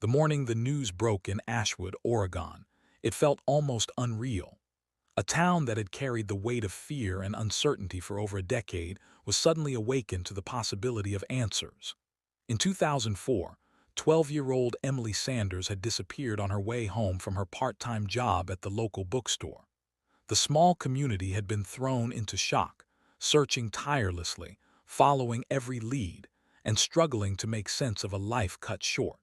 The morning the news broke in Ashwood, Oregon, it felt almost unreal. A town that had carried the weight of fear and uncertainty for over a decade was suddenly awakened to the possibility of answers. In 2004, 12-year-old Emily Sanders had disappeared on her way home from her part-time job at the local bookstore. The small community had been thrown into shock, searching tirelessly, following every lead, and struggling to make sense of a life cut short.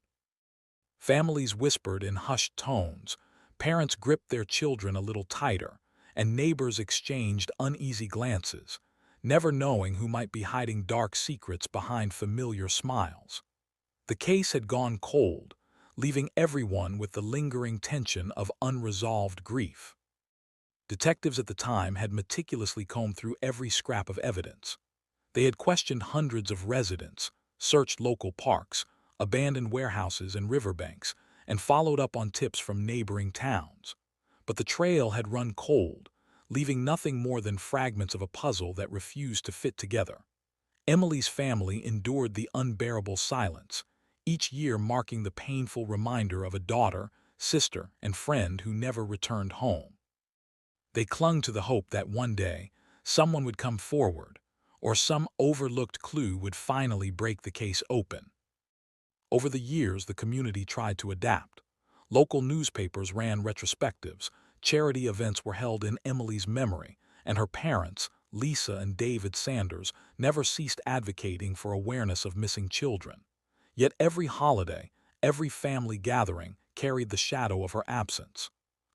Families whispered in hushed tones, parents gripped their children a little tighter, and neighbors exchanged uneasy glances, never knowing who might be hiding dark secrets behind familiar smiles. The case had gone cold, leaving everyone with the lingering tension of unresolved grief. Detectives at the time had meticulously combed through every scrap of evidence. They had questioned hundreds of residents, searched local parks, abandoned warehouses and riverbanks, and followed up on tips from neighboring towns. But the trail had run cold, leaving nothing more than fragments of a puzzle that refused to fit together. Emily's family endured the unbearable silence, each year marking the painful reminder of a daughter, sister, and friend who never returned home. They clung to the hope that one day, someone would come forward, or some overlooked clue would finally break the case open. Over the years, the community tried to adapt. Local newspapers ran retrospectives, charity events were held in Emily's memory, and her parents, Lisa and David Sanders, never ceased advocating for awareness of missing children. Yet every holiday, every family gathering carried the shadow of her absence.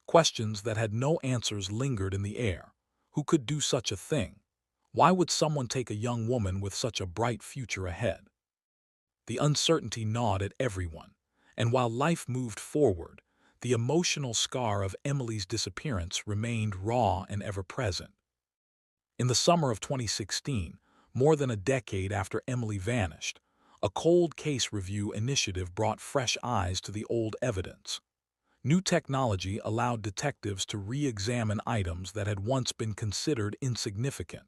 Questions that had no answers lingered in the air. Who could do such a thing? Why would someone take a young woman with such a bright future ahead? The uncertainty gnawed at everyone, and while life moved forward, the emotional scar of Emily's disappearance remained raw and ever-present. In the summer of 2016, more than a decade after Emily vanished, a cold case review initiative brought fresh eyes to the old evidence. New technology allowed detectives to re-examine items that had once been considered insignificant.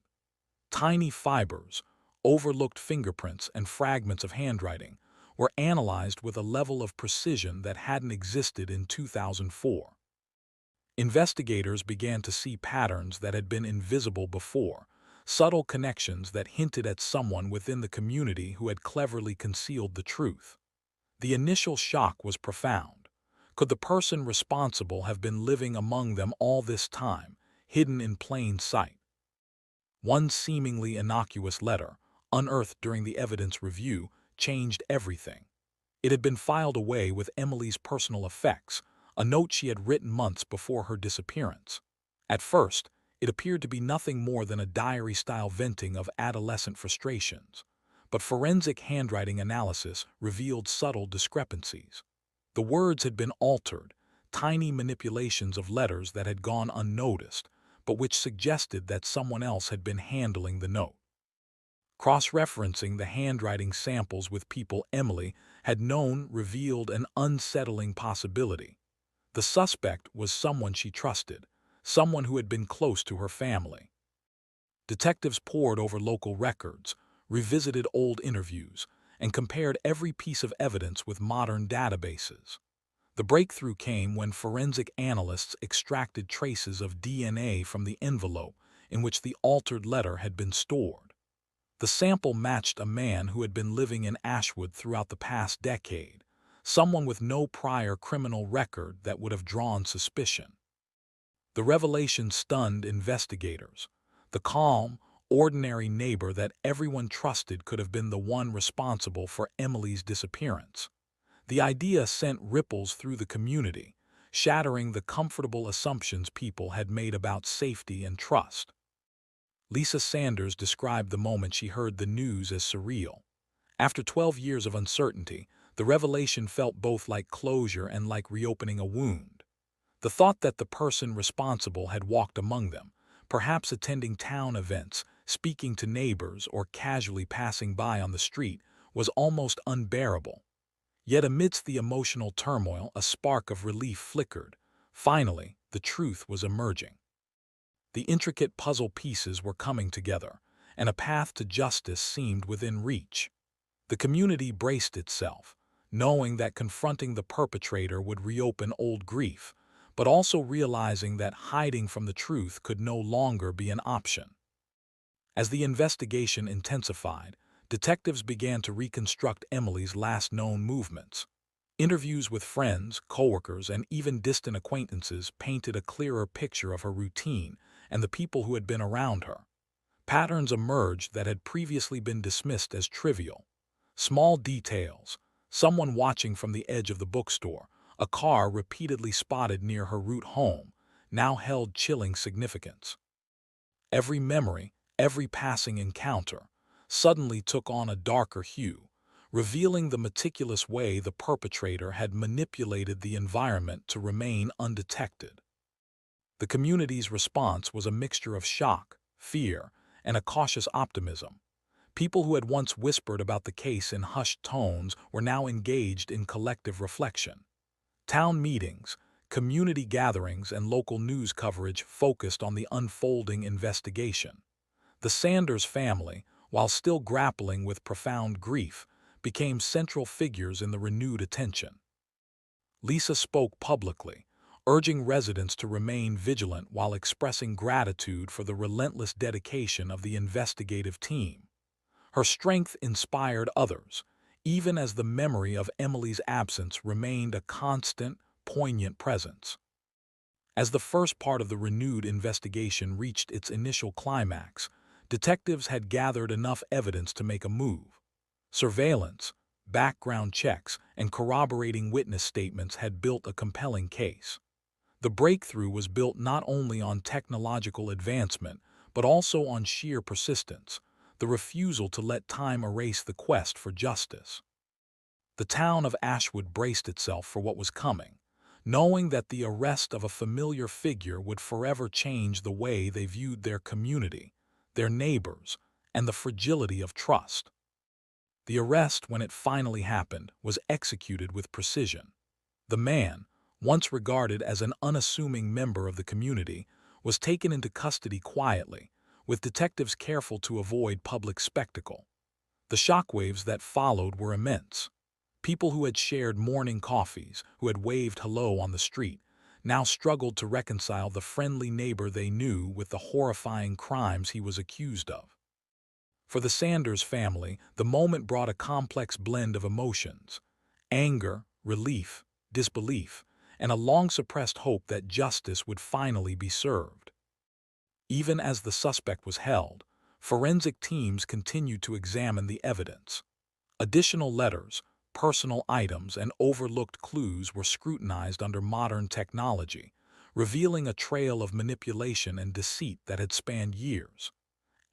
Tiny fibers, overlooked fingerprints, and fragments of handwriting were analyzed with a level of precision that hadn't existed in 2004. Investigators began to see patterns that had been invisible before, subtle connections that hinted at someone within the community who had cleverly concealed the truth. The initial shock was profound. Could the person responsible have been living among them all this time, hidden in plain sight? One seemingly innocuous letter, unearthed during the evidence review, changed everything. It had been filed away with Emily's personal effects, a note she had written months before her disappearance. At first, it appeared to be nothing more than a diary-style venting of adolescent frustrations, but forensic handwriting analysis revealed subtle discrepancies. The words had been altered, tiny manipulations of letters that had gone unnoticed, but which suggested that someone else had been handling the note. Cross-referencing the handwriting samples with people Emily had known revealed an unsettling possibility. The suspect was someone she trusted, someone who had been close to her family. Detectives pored over local records, revisited old interviews, and compared every piece of evidence with modern databases. The breakthrough came when forensic analysts extracted traces of DNA from the envelope in which the altered letter had been stored. The sample matched a man who had been living in Ashwood throughout the past decade, someone with no prior criminal record that would have drawn suspicion. The revelation stunned investigators. The calm, ordinary neighbor that everyone trusted could have been the one responsible for Emily's disappearance. The idea sent ripples through the community, shattering the comfortable assumptions people had made about safety and trust. Lisa Sanders described the moment she heard the news as surreal. After 12 years of uncertainty, the revelation felt both like closure and like reopening a wound. The thought that the person responsible had walked among them, perhaps attending town events, speaking to neighbors, or casually passing by on the street, was almost unbearable. Yet amidst the emotional turmoil, a spark of relief flickered. Finally, the truth was emerging. The intricate puzzle pieces were coming together, and a path to justice seemed within reach. The community braced itself, knowing that confronting the perpetrator would reopen old grief, but also realizing that hiding from the truth could no longer be an option. As the investigation intensified, detectives began to reconstruct Emily's last known movements. Interviews with friends, coworkers, and even distant acquaintances painted a clearer picture of her routine and the people who had been around her. Patterns emerged that had previously been dismissed as trivial. Small details, someone watching from the edge of the bookstore, a car repeatedly spotted near her route home, now held chilling significance. Every memory, every passing encounter, suddenly took on a darker hue, revealing the meticulous way the perpetrator had manipulated the environment to remain undetected. The community's response was a mixture of shock, fear, and a cautious optimism. People who had once whispered about the case in hushed tones were now engaged in collective reflection. Town meetings, community gatherings, and local news coverage focused on the unfolding investigation. The Sanders family, while still grappling with profound grief, became central figures in the renewed attention. Lisa spoke publicly, urging residents to remain vigilant while expressing gratitude for the relentless dedication of the investigative team. Her strength inspired others, even as the memory of Emily's absence remained a constant, poignant presence. As the first part of the renewed investigation reached its initial climax, detectives had gathered enough evidence to make a move. Surveillance, background checks, and corroborating witness statements had built a compelling case. The breakthrough was built not only on technological advancement, but also on sheer persistence, the refusal to let time erase the quest for justice. The town of Ashwood braced itself for what was coming, knowing that the arrest of a familiar figure would forever change the way they viewed their community, their neighbors, and the fragility of trust. The arrest, when it finally happened, was executed with precision. The man, once regarded as an unassuming member of the community, was taken into custody quietly, with detectives careful to avoid public spectacle. The shockwaves that followed were immense. People who had shared morning coffees, who had waved hello on the street, now struggled to reconcile the friendly neighbor they knew with the horrifying crimes he was accused of. For the Sanders family, the moment brought a complex blend of emotions: anger, relief, disbelief, and a long-suppressed hope that justice would finally be served. Even as the suspect was held, forensic teams continued to examine the evidence. Additional letters, personal items, and overlooked clues were scrutinized under modern technology, revealing a trail of manipulation and deceit that had spanned years.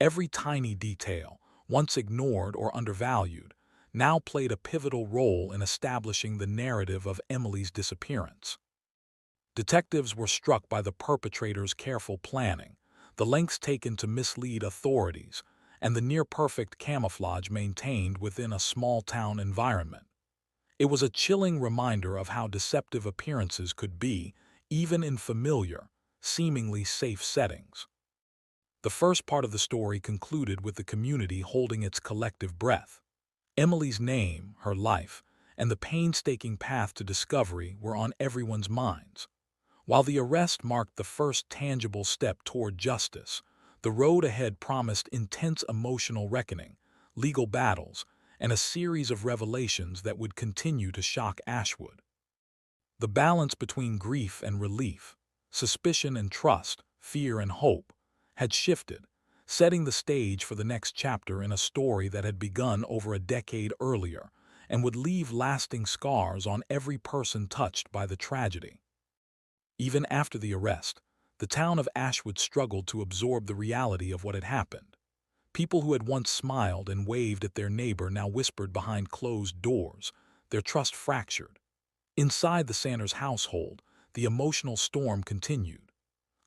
Every tiny detail, once ignored or undervalued, now played a pivotal role in establishing the narrative of Emily's disappearance. Detectives were struck by the perpetrator's careful planning, the lengths taken to mislead authorities, and the near-perfect camouflage maintained within a small-town environment. It was a chilling reminder of how deceptive appearances could be, even in familiar, seemingly safe settings. The first part of the story concluded with the community holding its collective breath. Emily's name, her life, and the painstaking path to discovery were on everyone's minds. While the arrest marked the first tangible step toward justice, the road ahead promised intense emotional reckoning, legal battles, and a series of revelations that would continue to shock Ashwood. The balance between grief and relief, suspicion and trust, fear and hope, had shifted, setting the stage for the next chapter in a story that had begun over a decade earlier and would leave lasting scars on every person touched by the tragedy. Even after the arrest, the town of Ashwood struggled to absorb the reality of what had happened. People who had once smiled and waved at their neighbor now whispered behind closed doors, their trust fractured. Inside the Sanders household, the emotional storm continued.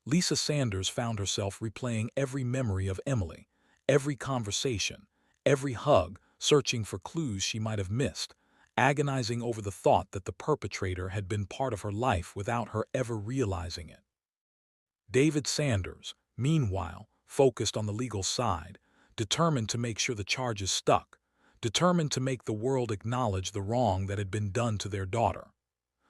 Lisa Sanders found herself replaying every memory of Emily, every conversation, every hug, searching for clues she might have missed, agonizing over the thought that the perpetrator had been part of her life without her ever realizing it. David Sanders, meanwhile, focused on the legal side, determined to make sure the charges stuck, determined to make the world acknowledge the wrong that had been done to their daughter.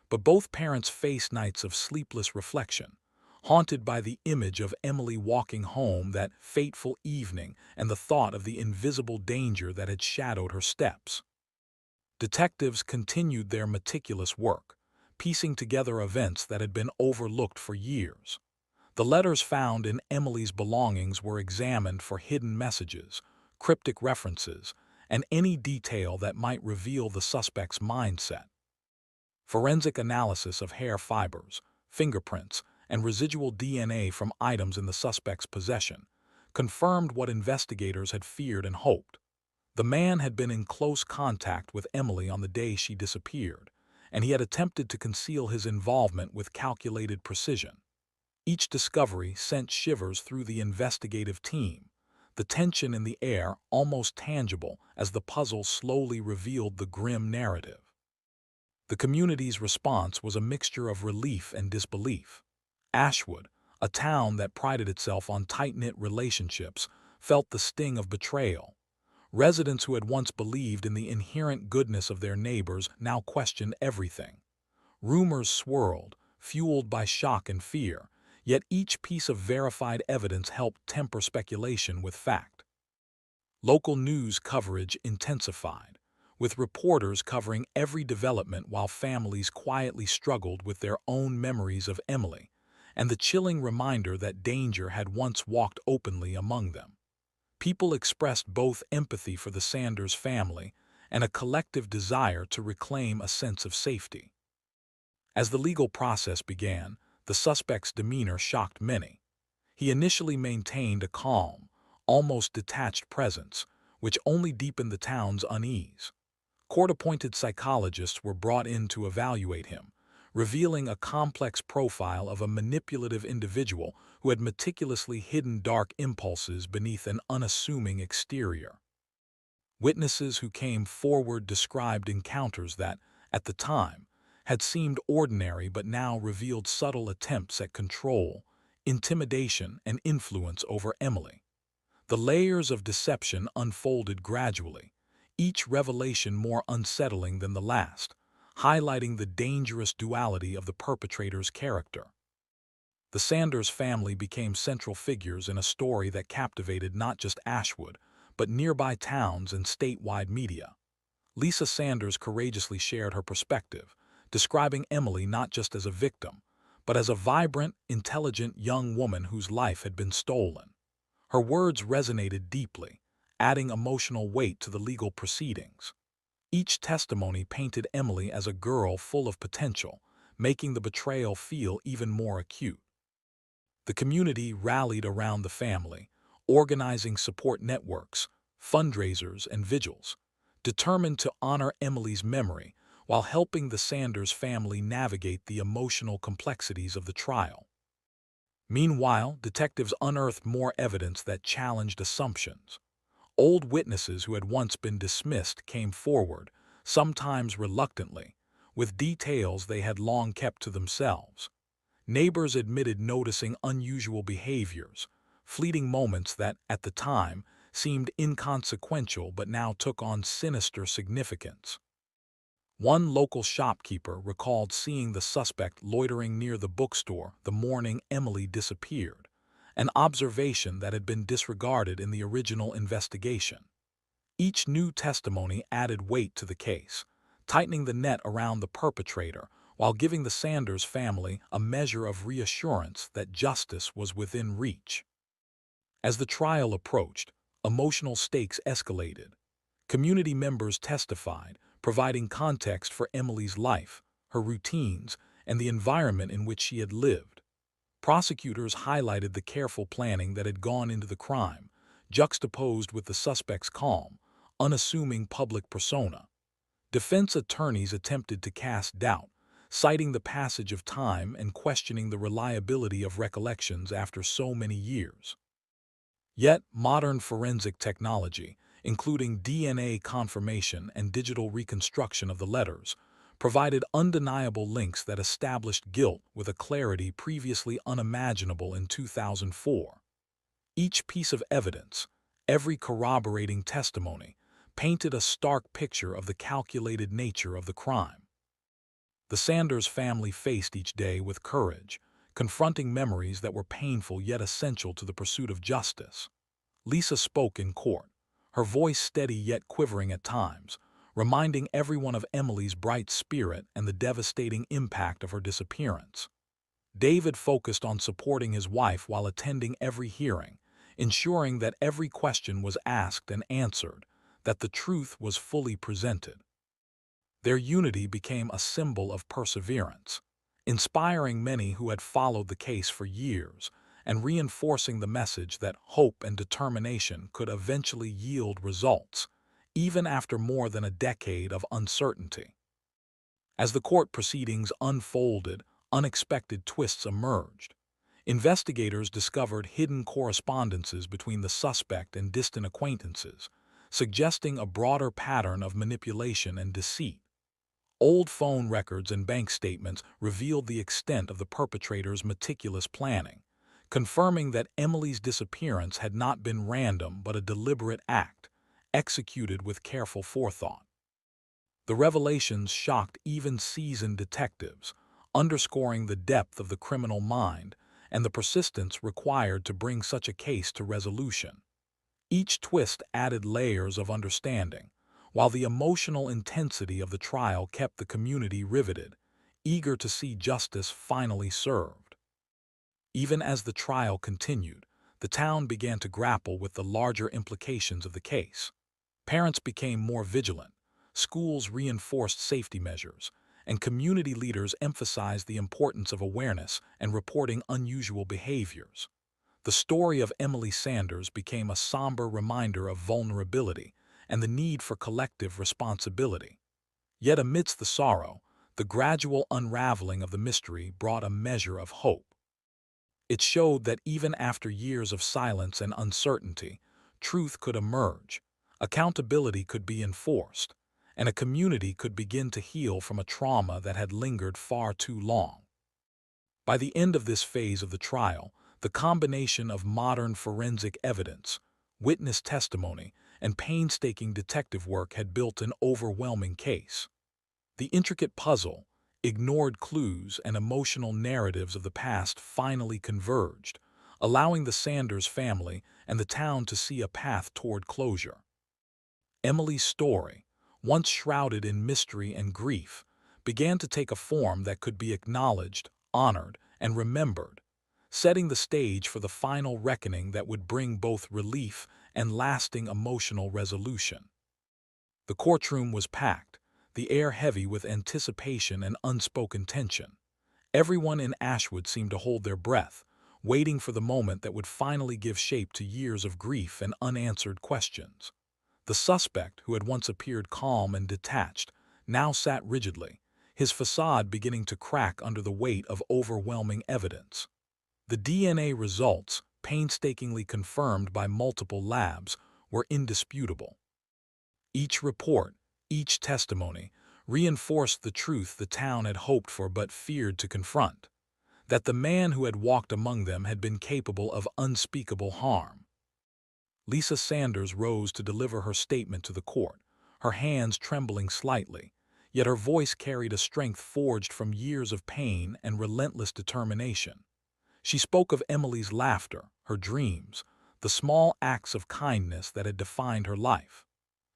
But both parents faced nights of sleepless reflection, haunted by the image of Emily walking home that fateful evening and the thought of the invisible danger that had shadowed her steps. Detectives continued their meticulous work, piecing together events that had been overlooked for years. The letters found in Emily's belongings were examined for hidden messages, cryptic references, and any detail that might reveal the suspect's mindset. Forensic analysis of hair fibers, fingerprints, and residual DNA from items in the suspect's possession confirmed what investigators had feared and hoped. The man had been in close contact with Emily on the day she disappeared, and he had attempted to conceal his involvement with calculated precision. Each discovery sent shivers through the investigative team, the tension in the air almost tangible as the puzzle slowly revealed the grim narrative. The community's response was a mixture of relief and disbelief. Ashwood, a town that prided itself on tight-knit relationships, felt the sting of betrayal. Residents who had once believed in the inherent goodness of their neighbors now questioned everything. Rumors swirled, fueled by shock and fear, yet each piece of verified evidence helped temper speculation with fact. Local news coverage intensified, with reporters covering every development while families quietly struggled with their own memories of Emily, and the chilling reminder that danger had once walked openly among them. People expressed both empathy for the Sanders family and a collective desire to reclaim a sense of safety. As the legal process began, the suspect's demeanor shocked many. He initially maintained a calm, almost detached presence, which only deepened the town's unease. Court-appointed psychologists were brought in to evaluate him, revealing a complex profile of a manipulative individual who had meticulously hidden dark impulses beneath an unassuming exterior. Witnesses who came forward described encounters that, at the time, had seemed ordinary but now revealed subtle attempts at control, intimidation, and influence over Emily. The layers of deception unfolded gradually, each revelation more unsettling than the last, highlighting the dangerous duality of the perpetrator's character. The Sanders family became central figures in a story that captivated not just Ashwood, but nearby towns and statewide media. Lisa Sanders courageously shared her perspective, describing Emily not just as a victim, but as a vibrant, intelligent young woman whose life had been stolen. Her words resonated deeply, adding emotional weight to the legal proceedings. Each testimony painted Emily as a girl full of potential, making the betrayal feel even more acute. The community rallied around the family, organizing support networks, fundraisers, and vigils, determined to honor Emily's memory while helping the Sanders family navigate the emotional complexities of the trial. Meanwhile, detectives unearthed more evidence that challenged assumptions. Old witnesses who had once been dismissed came forward, sometimes reluctantly, with details they had long kept to themselves. Neighbors admitted noticing unusual behaviors, fleeting moments that, at the time, seemed inconsequential but now took on sinister significance. One local shopkeeper recalled seeing the suspect loitering near the bookstore the morning Emily disappeared, an observation that had been disregarded in the original investigation. Each new testimony added weight to the case, tightening the net around the perpetrator while giving the Sanders family a measure of reassurance that justice was within reach. As the trial approached, emotional stakes escalated. Community members testified, providing context for Emily's life, her routines, and the environment in which she had lived. Prosecutors highlighted the careful planning that had gone into the crime, juxtaposed with the suspect's calm, unassuming public persona. Defense attorneys attempted to cast doubt, citing the passage of time and questioning the reliability of recollections after so many years. Yet, modern forensic technology, including DNA confirmation and digital reconstruction of the letters, provided undeniable links that established guilt with a clarity previously unimaginable in 2004. Each piece of evidence, every corroborating testimony, painted a stark picture of the calculated nature of the crime. The Sanders family faced each day with courage, confronting memories that were painful yet essential to the pursuit of justice. Lisa spoke in court, her voice steady yet quivering at times, reminding everyone of Emily's bright spirit and the devastating impact of her disappearance. David focused on supporting his wife while attending every hearing, ensuring that every question was asked and answered, that the truth was fully presented. Their unity became a symbol of perseverance, inspiring many who had followed the case for years and reinforcing the message that hope and determination could eventually yield results, even after more than a decade of uncertainty. As the court proceedings unfolded, unexpected twists emerged. Investigators discovered hidden correspondences between the suspect and distant acquaintances, suggesting a broader pattern of manipulation and deceit. Old phone records and bank statements revealed the extent of the perpetrator's meticulous planning, confirming that Emily's disappearance had not been random but a deliberate act, executed with careful forethought. The revelations shocked even seasoned detectives, underscoring the depth of the criminal mind and the persistence required to bring such a case to resolution. Each twist added layers of understanding, while the emotional intensity of the trial kept the community riveted, eager to see justice finally served. Even as the trial continued, the town began to grapple with the larger implications of the case. Parents became more vigilant, schools reinforced safety measures, and community leaders emphasized the importance of awareness and reporting unusual behaviors. The story of Emily Sanders became a somber reminder of vulnerability and the need for collective responsibility. Yet amidst the sorrow, the gradual unraveling of the mystery brought a measure of hope. It showed that even after years of silence and uncertainty, truth could emerge, accountability could be enforced, and a community could begin to heal from a trauma that had lingered far too long. By the end of this phase of the trial, the combination of modern forensic evidence, witness testimony, and painstaking detective work had built an overwhelming case. The intricate puzzle, ignored clues, and emotional narratives of the past finally converged, allowing the Sanders family and the town to see a path toward closure. Emily's story, once shrouded in mystery and grief, began to take a form that could be acknowledged, honored, and remembered, setting the stage for the final reckoning that would bring both relief and lasting emotional resolution. The courtroom was packed, the air heavy with anticipation and unspoken tension. Everyone in Ashwood seemed to hold their breath, waiting for the moment that would finally give shape to years of grief and unanswered questions. The suspect, who had once appeared calm and detached, now sat rigidly, his facade beginning to crack under the weight of overwhelming evidence. The DNA results, painstakingly confirmed by multiple labs, were indisputable. Each report, each testimony, reinforced the truth the town had hoped for but feared to confront, that the man who had walked among them had been capable of unspeakable harm. Lisa Sanders rose to deliver her statement to the court, her hands trembling slightly, yet her voice carried a strength forged from years of pain and relentless determination. She spoke of Emily's laughter, her dreams, the small acts of kindness that had defined her life.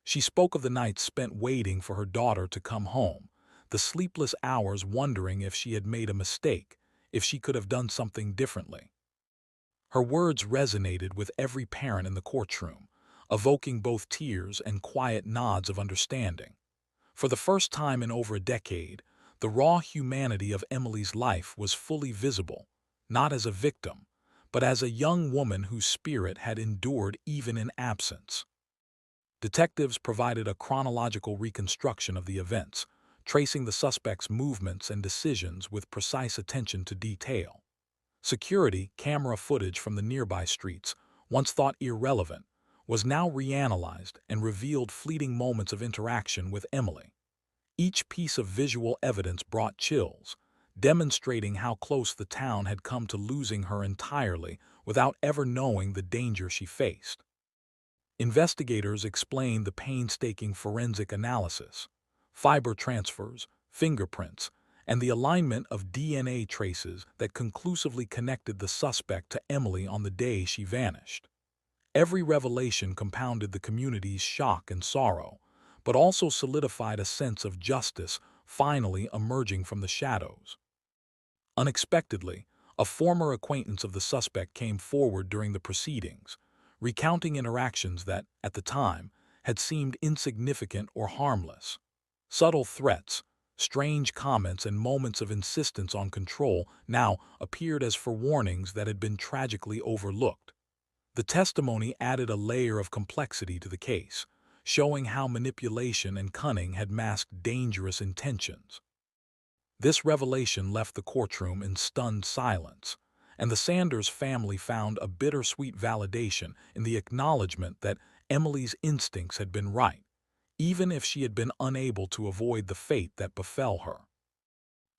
She spoke of the nights spent waiting for her daughter to come home, the sleepless hours wondering if she had made a mistake, if she could have done something differently. Her words resonated with every parent in the courtroom, evoking both tears and quiet nods of understanding. For the first time in over a decade, the raw humanity of Emily's life was fully visible, not as a victim, but as a young woman whose spirit had endured even in absence. Detectives provided a chronological reconstruction of the events, tracing the suspect's movements and decisions with precise attention to detail. Security camera footage from the nearby streets, once thought irrelevant, was now reanalyzed and revealed fleeting moments of interaction with Emily. Each piece of visual evidence brought chills, demonstrating how close the town had come to losing her entirely without ever knowing the danger she faced. Investigators explained the painstaking forensic analysis, fiber transfers, fingerprints, and the alignment of DNA traces that conclusively connected the suspect to Emily on the day she vanished. Every revelation compounded the community's shock and sorrow, but also solidified a sense of justice finally emerging from the shadows. Unexpectedly, a former acquaintance of the suspect came forward during the proceedings, recounting interactions that, at the time, had seemed insignificant or harmless. Subtle threats, strange comments, and moments of insistence on control now appeared as forewarnings that had been tragically overlooked. The testimony added a layer of complexity to the case, showing how manipulation and cunning had masked dangerous intentions. This revelation left the courtroom in stunned silence, and the Sanders family found a bittersweet validation in the acknowledgement that Emily's instincts had been right, even if she had been unable to avoid the fate that befell her.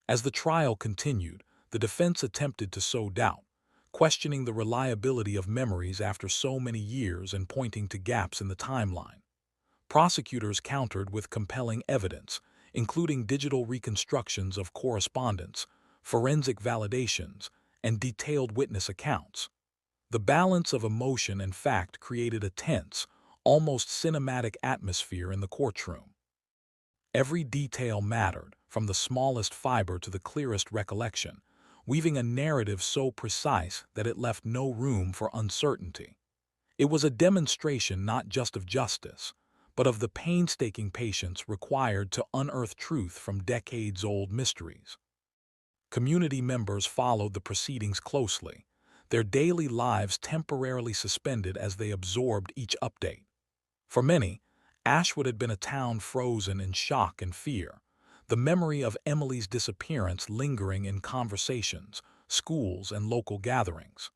As the trial continued, the defense attempted to sow doubt, questioning the reliability of memories after so many years and pointing to gaps in the timeline. Prosecutors countered with compelling evidence, including digital reconstructions of correspondence, forensic validations, and detailed witness accounts. The balance of emotion and fact created a tense, almost cinematic atmosphere in the courtroom. Every detail mattered, from the smallest fiber to the clearest recollection, weaving a narrative so precise that it left no room for uncertainty. It was a demonstration not just of justice, but of the painstaking patience required to unearth truth from decades-old mysteries. Community members followed the proceedings closely, their daily lives temporarily suspended as they absorbed each update. For many, Ashwood had been a town frozen in shock and fear, the memory of Emily's disappearance lingering in conversations, schools, and local gatherings.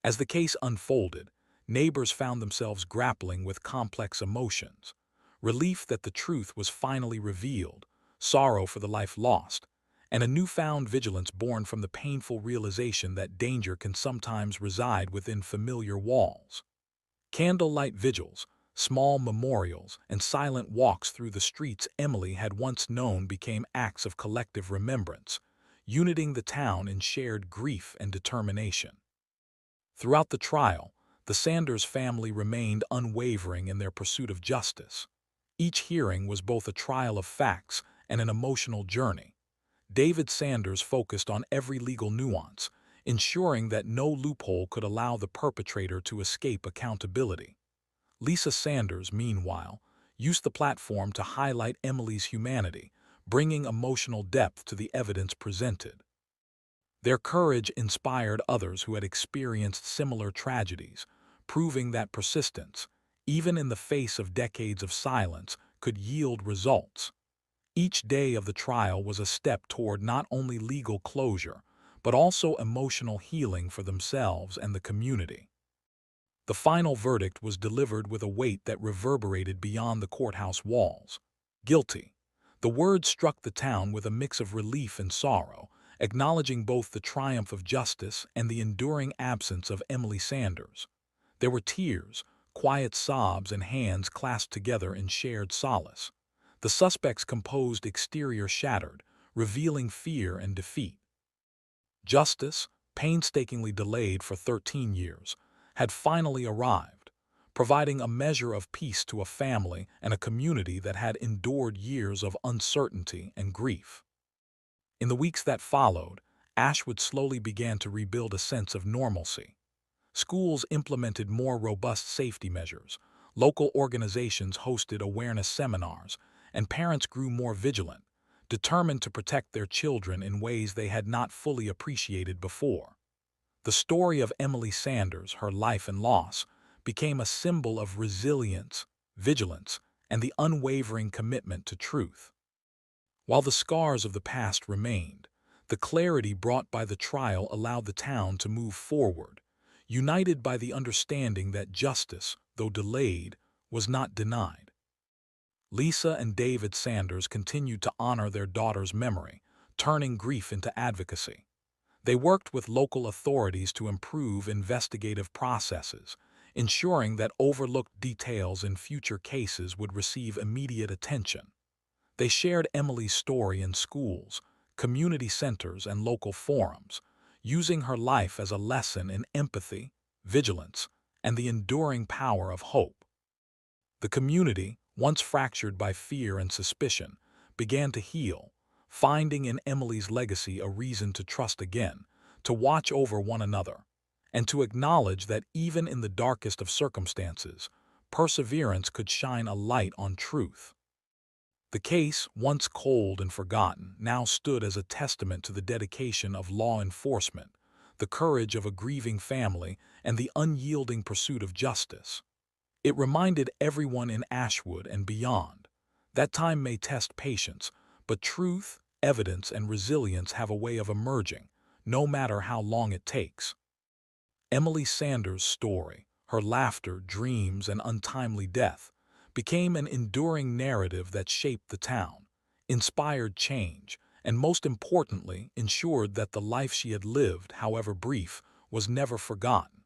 As the case unfolded, neighbors found themselves grappling with complex emotions: relief that the truth was finally revealed, sorrow for the life lost, and a newfound vigilance born from the painful realization that danger can sometimes reside within familiar walls. Candlelight vigils, small memorials, and silent walks through the streets Emily had once known became acts of collective remembrance, uniting the town in shared grief and determination. Throughout the trial, the Sanders family remained unwavering in their pursuit of justice. Each hearing was both a trial of facts and an emotional journey. David Sanders focused on every legal nuance, ensuring that no loophole could allow the perpetrator to escape accountability. Lisa Sanders, meanwhile, used the platform to highlight Emily's humanity, bringing emotional depth to the evidence presented. Their courage inspired others who had experienced similar tragedies, proving that persistence, even in the face of decades of silence, could yield results. Each day of the trial was a step toward not only legal closure, but also emotional healing for themselves and the community. The final verdict was delivered with a weight that reverberated beyond the courthouse walls. Guilty. The word struck the town with a mix of relief and sorrow, acknowledging both the triumph of justice and the enduring absence of Emily Sanders. There were tears, quiet sobs, and hands clasped together in shared solace. The suspect's composed exterior shattered, revealing fear and defeat. Justice, painstakingly delayed for 13 years, had finally arrived, providing a measure of peace to a family and a community that had endured years of uncertainty and grief. In the weeks that followed, Ashwood slowly began to rebuild a sense of normalcy. Schools implemented more robust safety measures, local organizations hosted awareness seminars, and parents grew more vigilant, determined to protect their children in ways they had not fully appreciated before. The story of Emily Sanders, her life and loss, became a symbol of resilience, vigilance, and the unwavering commitment to truth. While the scars of the past remained, the clarity brought by the trial allowed the town to move forward, united by the understanding that justice, though delayed, was not denied. Lisa and David Sanders continued to honor their daughter's memory, turning grief into advocacy. They worked with local authorities to improve investigative processes, ensuring that overlooked details in future cases would receive immediate attention. They shared Emily's story in schools, community centers, and local forums, using her life as a lesson in empathy, vigilance, and the enduring power of hope. The community, once fractured by fear and suspicion, began to heal, finding in Emily's legacy a reason to trust again, to watch over one another, and to acknowledge that even in the darkest of circumstances, perseverance could shine a light on truth. The case, once cold and forgotten, now stood as a testament to the dedication of law enforcement, the courage of a grieving family, and the unyielding pursuit of justice. It reminded everyone in Ashwood and beyond that time may test patience, but truth, evidence, and resilience have a way of emerging, no matter how long it takes. Emily Sanders' story, her laughter, dreams, and untimely death, became an enduring narrative that shaped the town, inspired change, and most importantly, ensured that the life she had lived, however brief, was never forgotten.